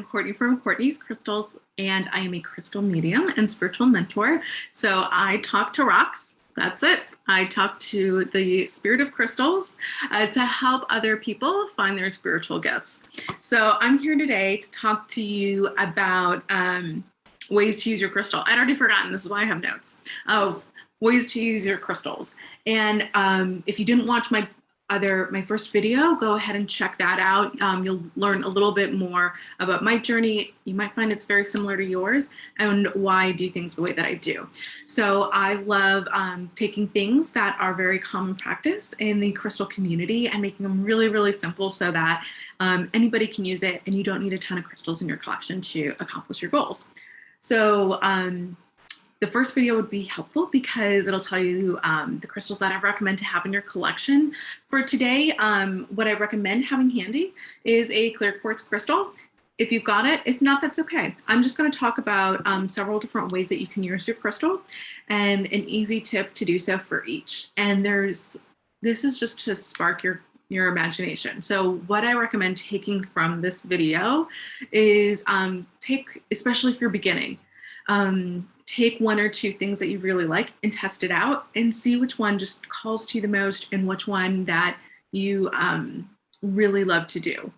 Courtney from Courtney's Crystals, and I am a crystal medium and spiritual mentor. So I talk to rocks. That's it. I talk to the spirit of crystals to help other people find their spiritual gifts. So I'm here today to talk to you about ways to use your crystal. I'd already forgotten. This is why I have notes. Ways to use your crystals. And if you didn't watch my first video, go ahead and check that out. You'll learn a little bit more about my journey. You might find it's very similar to yours and why I do things the way that I do. So I love taking things that are very common practice in the crystal community and making them really, really simple so that anybody can use it and you don't need a ton of crystals in your collection to accomplish your goals. So the first video would be helpful because it'll tell you the crystals that I recommend to have in your collection. For today, what I recommend having handy is a clear quartz crystal. If you've got it, if not, that's okay. I'm just going to talk about several different ways that you can use your crystal and an easy tip to do so for each. And this is just to spark your imagination. So what I recommend taking from this video is especially if you're beginning, take one or two things that you really like and test it out and see which one just calls to you the most and which one that you really love to do.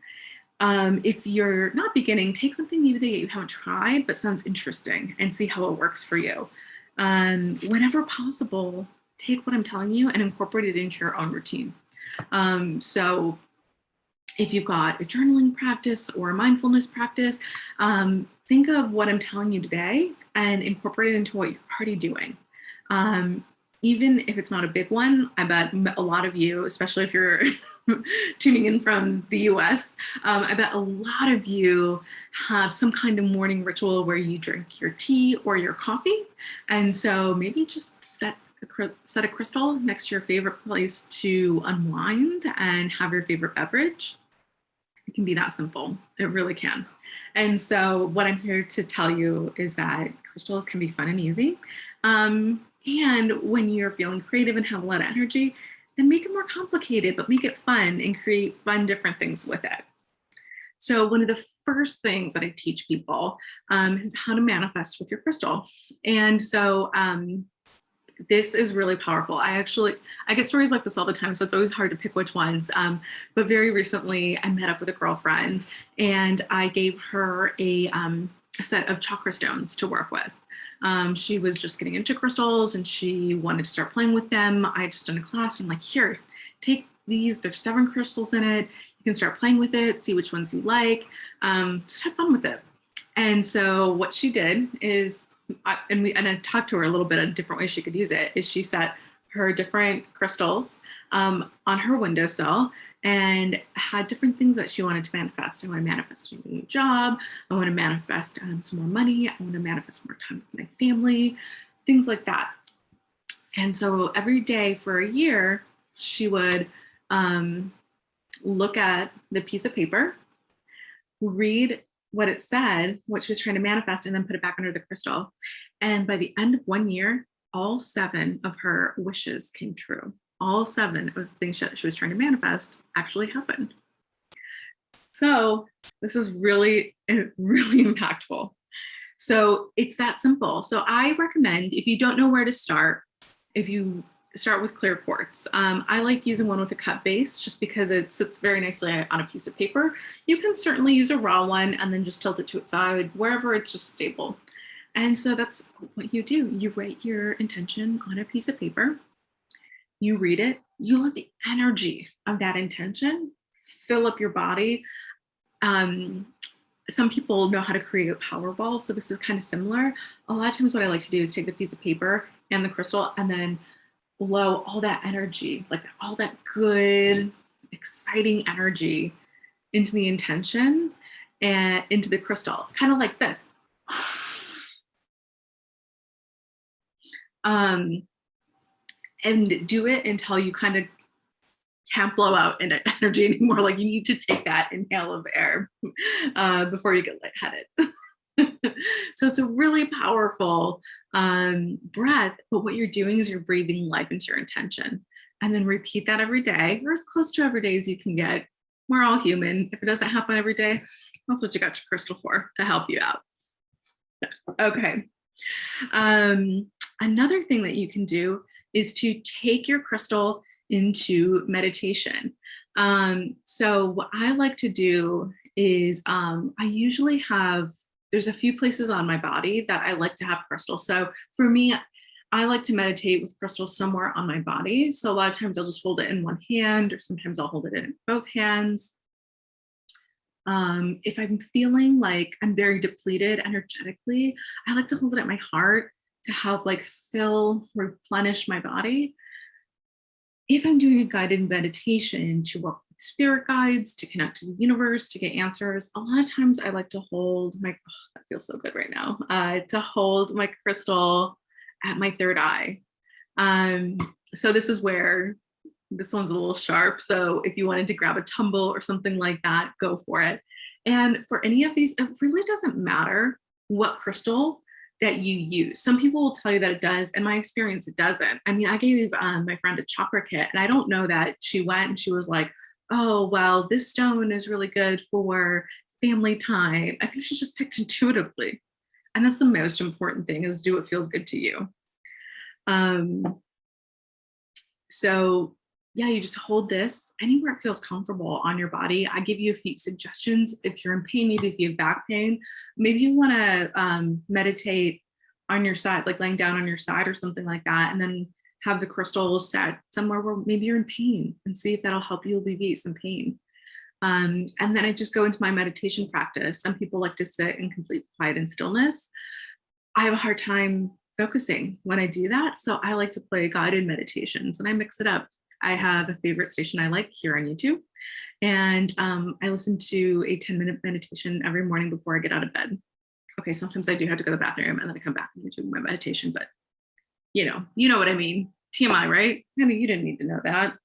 If you're not beginning, take something new that you haven't tried but sounds interesting and see how it works for you. Whenever possible, take what I'm telling you and incorporate it into your own routine. So if you've got a journaling practice or a mindfulness practice, think of what I'm telling you today and incorporate it into what you're already doing. Even if it's not a big one, I bet a lot of you, especially if you're tuning in from the US, I bet a lot of you have some kind of morning ritual where you drink your tea or your coffee. And so maybe just set a crystal next to your favorite place to unwind and have your favorite beverage. It can be that simple. It really can. And so what I'm here to tell you is that crystals can be fun and easy. And when you're feeling creative and have a lot of energy, then make it more complicated, but make it fun and create fun, different things with it. So one of the first things that I teach people is how to manifest with your crystal. And so this is really powerful. I get stories like this all the time, so it's always hard to pick which ones. But very recently, I met up with a girlfriend, and I gave her a set of chakra stones to work with. She was just getting into crystals, and she wanted to start playing with them. I had just done a class, and I'm like, here, take these. There's 7 crystals in it. You can start playing with it, see which ones you like. Just have fun with it. And so what she did is, and I talked to her a little bit a different way she could use it, is she set her different crystals on her windowsill and had different things that she wanted to manifest. I want to manifest a new job. I want to manifest some more money. I want to manifest more time with my family, things like that. And so every day for a year, she would look at the piece of paper, read what it said, what she was trying to manifest, and then put it back under the crystal. And by the end of 1 year, all 7 of her wishes came true. All 7 of the things she was trying to manifest actually happened. So this is really, really impactful. So it's that simple. So I recommend, if you don't know where to start, if you start with clear quartz. I like using one with a cut base just because it sits very nicely on a piece of paper. You can certainly use a raw one and then just tilt it to its side, wherever it's just stable. And so that's what you do. You write your intention on a piece of paper. You read it. You let the energy of that intention fill up your body. Some people know how to create power balls, so this is kind of similar. A lot of times what I like to do is take the piece of paper and the crystal and then blow all that energy, like all that good, exciting energy into the intention and into the crystal, kind of like this. And do it until you kind of can't blow out energy anymore. Like you need to take that inhale of air before you get lightheaded. So it's a really powerful breath, but what you're doing is you're breathing life into your intention, and then repeat that every day, or as close to every day as you can get. We're all human. If it doesn't happen every day, that's what you got your crystal for, to help you out. Okay. Another thing that you can do is to take your crystal into meditation. So what I like to do is I usually have, there's a few places on my body that I like to have crystals. So for me, I like to meditate with crystals somewhere on my body. So a lot of times I'll just hold it in one hand, or sometimes I'll hold it in both hands. If I'm feeling like I'm very depleted energetically, I like to hold it at my heart to help like replenish my body. If I'm doing a guided meditation to work with spirit guides, to connect to the universe, to get answers, a lot of times I like to hold my, that feels so good right now, to hold my crystal at my third eye. So this is where this one's a little sharp. So if you wanted to grab a tumble or something like that, go for it. And for any of these, it really doesn't matter what crystal that you use. Some people will tell you that it does. In my experience, it doesn't. I mean, I gave my friend a chakra kit, and I don't know that she went and she was like, oh, well, this stone is really good for family time. I think she just picked intuitively. And that's the most important thing, is do what feels good to you. So yeah, you just hold this anywhere it feels comfortable on your body. I give you a few suggestions. If you're in pain, maybe if you have back pain, maybe you want to meditate on your side, like laying down on your side or something like that, and then have the crystal set somewhere where maybe you're in pain, and see if that'll help you alleviate some pain. And then I just go into my meditation practice. Some people like to sit in complete quiet and stillness. I have a hard time focusing when I do that. So I like to play guided meditations, and I mix it up. I have a favorite station I like here on YouTube. And I listen to a 10-minute meditation every morning before I get out of bed. Okay, sometimes I do have to go to the bathroom and then I come back and do my meditation, but you know what I mean. TMI, right? I mean, you didn't need to know that.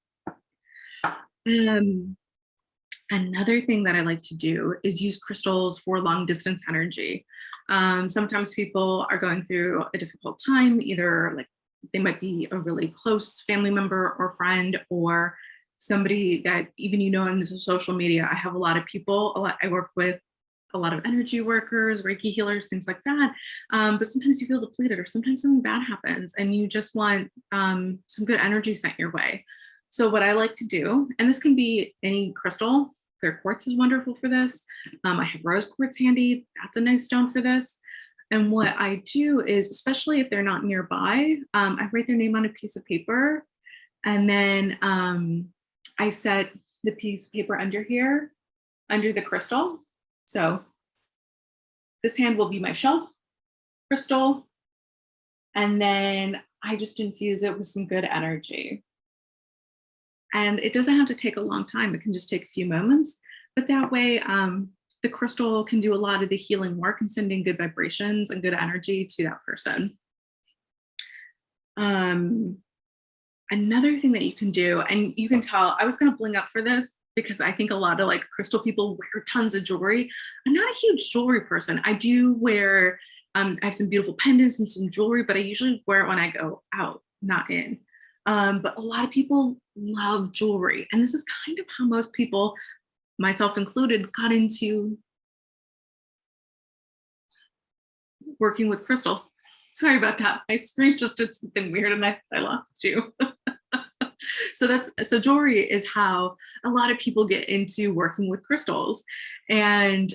Another thing that I like to do is use crystals for long distance energy. Sometimes people are going through a difficult time, either like they might be a really close family member or friend, or somebody that even on social media. I have a lot of people, I work with a lot of energy workers, Reiki healers, things like that. But sometimes you feel depleted, or sometimes something bad happens and you just want some good energy sent your way. So what I like to do, and this can be any crystal, clear quartz is wonderful for this. I have rose quartz handy. That's a nice stone for this. And what I do is, especially if they're not nearby, I write their name on a piece of paper, and then I set the piece of paper under here, under the crystal. So this hand will be my shelf crystal, and then I just infuse it with some good energy. And it doesn't have to take a long time. It can just take a few moments, but that way the crystal can do a lot of the healing work and sending good vibrations and good energy to that person. Another thing that you can do, and you can tell, I was going to bling up for this because I think a lot of like crystal people wear tons of jewelry. I'm not a huge jewelry person. I do wear, I have some beautiful pendants and some jewelry, but I usually wear it when I go out, not in. But a lot of people love jewelry. And this is kind of how most people, myself included, got into working with crystals. Sorry about that. My screen just did something weird and I lost you. So jewelry is how a lot of people get into working with crystals. And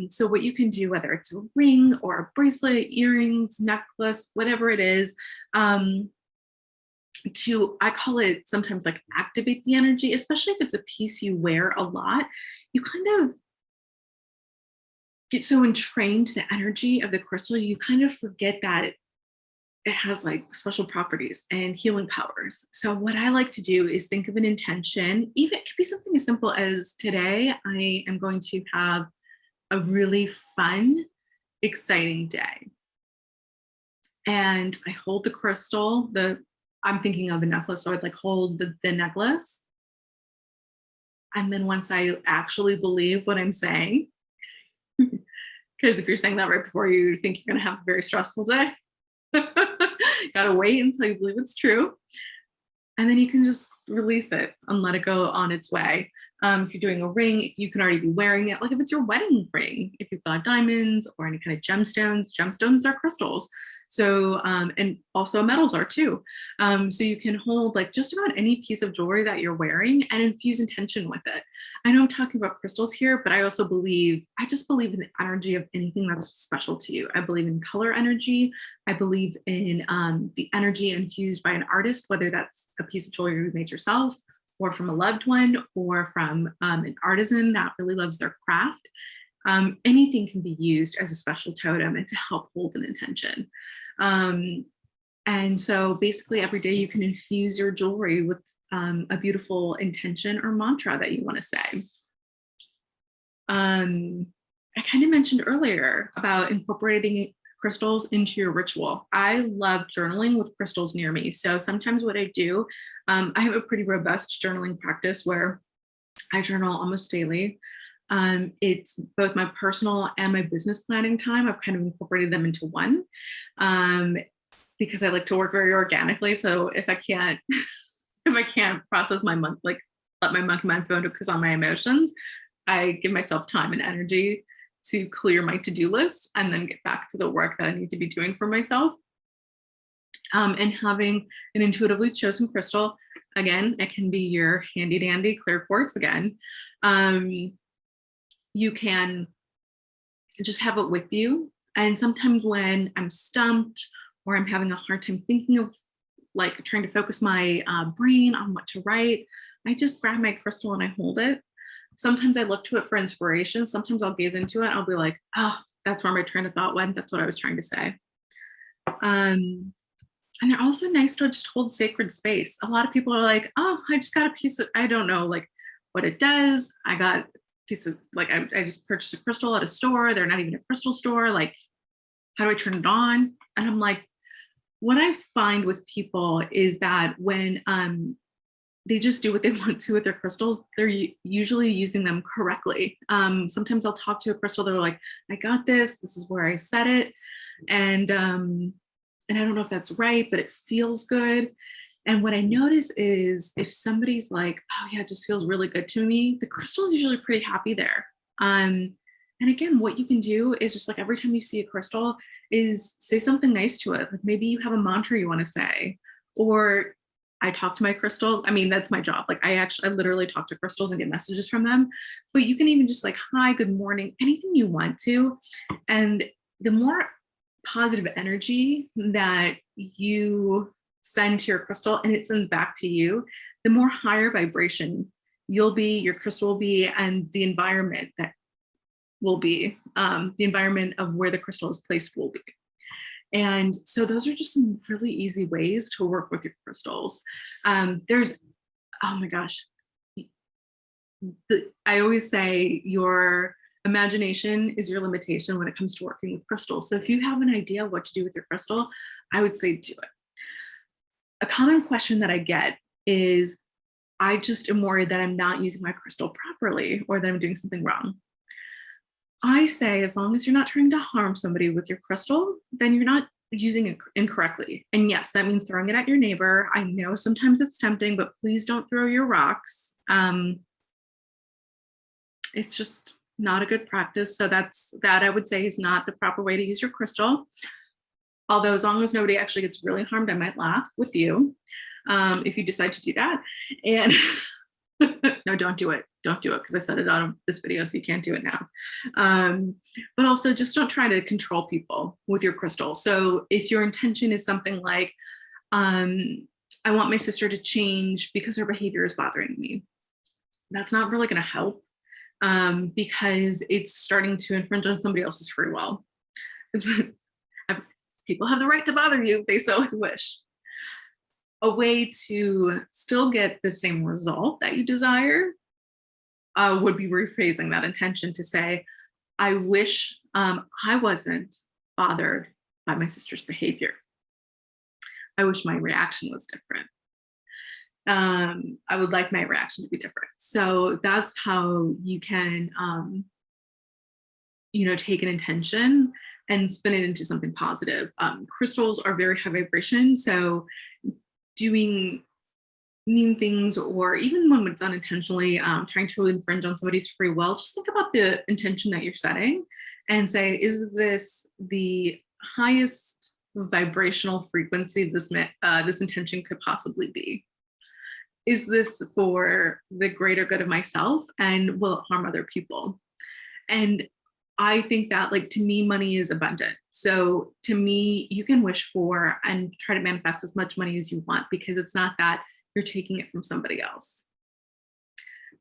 so what you can do, whether it's a ring or a bracelet, earrings, necklace, whatever it is, I call it sometimes like activate the energy, especially if it's a piece you wear a lot, you kind of get so entrained to the energy of the crystal, you kind of forget that it has like special properties and healing powers. So what I like to do is think of an intention. Even it could be something as simple as, today I am going to have a really fun, exciting day. And I hold the crystal, I'm thinking of a necklace, so I'd like hold the necklace. And then once I actually believe what I'm saying, because if you're saying that right before you think you're gonna have a very stressful day, gotta wait until you believe it's true. and then you can just release it and let it go on its way. If you're doing a ring, you can already be wearing it. Like if it's your wedding ring, if you've got diamonds or any kind of gemstones are crystals. So, and also metals are too. So you can hold like just about any piece of jewelry that you're wearing and infuse intention with it. I know I'm talking about crystals here, but I also I just believe in the energy of anything that's special to you. I believe in color energy. I believe in the energy infused by an artist, whether that's a piece of jewelry you made yourself, or from a loved one, or from an artisan that really loves their craft. Anything can be used as a special totem and to help hold an intention. And so basically every day you can infuse your jewelry with a beautiful intention or mantra that you want to say. I kind of mentioned earlier about incorporating crystals into your ritual. I love journaling with crystals near me. So sometimes what I do, I have a pretty robust journaling practice where I journal almost daily. It's both my personal and my business planning time. I've kind of incorporated them into one because I like to work very organically. So if I can't, if I can't process my month, like let my monkey mind focus on my emotions, I give myself time and energy to clear my to-do list and then get back to the work that I need to be doing for myself. And having an intuitively chosen crystal, again, it can be your handy dandy clear quartz again. You can just have it with you. And sometimes when I'm stumped or I'm having a hard time thinking of like trying to focus my brain on what to write, I just grab my crystal and I hold it. Sometimes I look to it for inspiration. Sometimes I'll gaze into it. I'll be like, oh, that's where my train of thought went. That's what I was trying to say. And they're also nice to just hold sacred space. A lot of people are like, oh, I just got a piece of, I don't know like what it does. I got a piece of, like, I just purchased a crystal at a store. They're not even a crystal store. Like, how do I turn it on? And I'm like, what I find with people is that when they just do what they want to with their crystals, they're usually using them correctly. Sometimes I'll talk to a crystal, they're like, I got this, this is where I set it. And I don't know if that's right, but it feels good. And what I notice is if somebody's like, oh yeah, it just feels really good to me, the crystal's usually pretty happy there. And again, what you can do is just like every time you see a crystal is say something nice to it. Like maybe you have a mantra you want to say, or I talk to my crystals. I mean, that's my job. Like I literally talk to crystals and get messages from them, but you can even just like, hi, good morning, anything you want to. And the more positive energy that you send to your crystal and it sends back to you, the more higher vibration you'll be, your crystal will be, and the environment that will be, the environment of where the crystal is placed will be. And so those are just some really easy ways to work with your crystals. There's, oh my gosh, I always say your imagination is your limitation when it comes to working with crystals. So if you have an idea what to do with your crystal, I would say do it. A common question that I get is, I just am worried that I'm not using my crystal properly or that I'm doing something wrong. I say, as long as you're not trying to harm somebody with your crystal, then you're not using it incorrectly. And yes, that means throwing it at your neighbor. I know sometimes it's tempting, but please don't throw your rocks. It's just not a good practice. So that I would say is not the proper way to use your crystal. Although as long as nobody actually gets really harmed, I might laugh with you if you decide to do that. And no, don't do it. Don't do it because I said it on this video, so you can't do it now. But also just don't try to control people with your crystal. So if your intention is something like, I want my sister to change because her behavior is bothering me, that's not really going to help because it's starting to infringe on somebody else's free will. People have the right to bother you if they so wish. A way to still get the same result that you desire would be rephrasing that intention to say, I wish I wasn't bothered by my sister's behavior. I wish my reaction was different. I would like my reaction to be different. So that's how you can, take an intention and spin it into something positive. Crystals are very high vibration. So doing mean things, or even when it's unintentionally trying to infringe on somebody's free will, just think about the intention that you're setting and say, is this the highest vibrational frequency this intention could possibly be? Is this for the greater good of myself, and will it harm other people? And I think that, like, to me, money is abundant. So to me, you can wish for and try to manifest as much money as you want, because it's not that you're taking it from somebody else.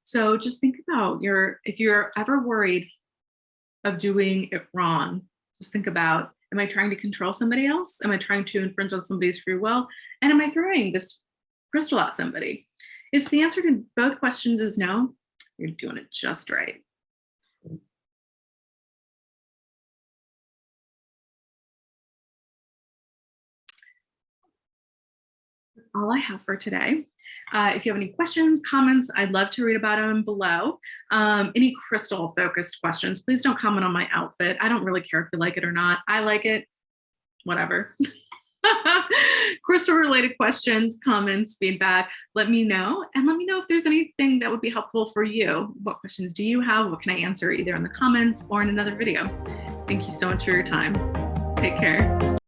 So just think about if you're ever worried of doing it wrong, just think about, am I trying to control somebody else? Am I trying to infringe on somebody's free will? And am I throwing this crystal at somebody? If the answer to both questions is no, you're doing it just right. All I have for today. If you have any questions, comments, I'd love to read about them below. Any crystal focused questions, please don't comment on my outfit. I don't really care if you like it or not. I like it, whatever. Crystal related questions, comments, feedback, let me know. And let me know if there's anything that would be helpful for you. What questions do you have? What can I answer either in the comments or in another video? Thank you so much for your time. Take care.